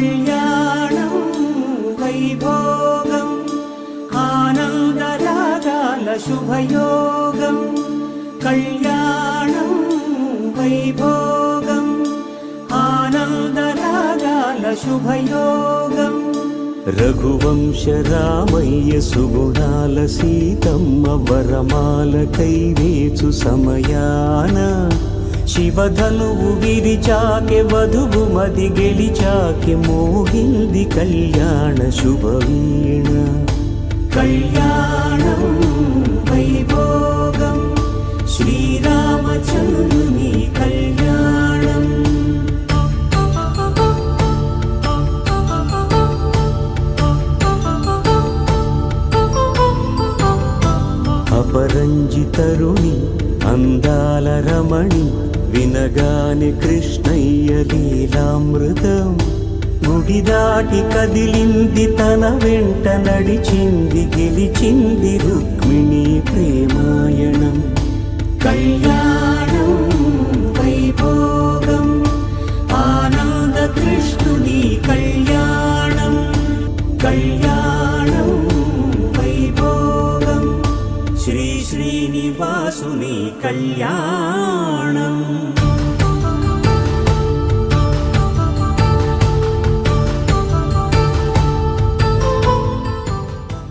కళ్యాణం వైభోగం ఆనందరాగాల శుభయోగం కళ్యాణం వైభోగం ఆనందరాగాల శుభయోగం రఘువంశ రామయ్య సుగుణాల సీతమ్మ వరమాల కైవేచు సమయాన శివధనువు విరిచాకె వధువు మది గెలిచాకె మోగింది కళ్యాణ శుభవీణ కళ్యాణం వైభోగం శ్రీరామచంద్రుని కళ్యాణం అపరంజి తరుణి అందాల రమణి వినగాని కృష్ణయ్య లీలామృతం గుడి దాటి కదిలింది తన వెంట నడిచింది గెలిచింది రుక్మిణి ప్రేమాయణం కళ్యాణం వైభోగం ఆనంద కృష్ణుని కళ్యాణం కళ్యాణం వైభోగం శ్రీ శ్రీనివాసుని కళ్యాణం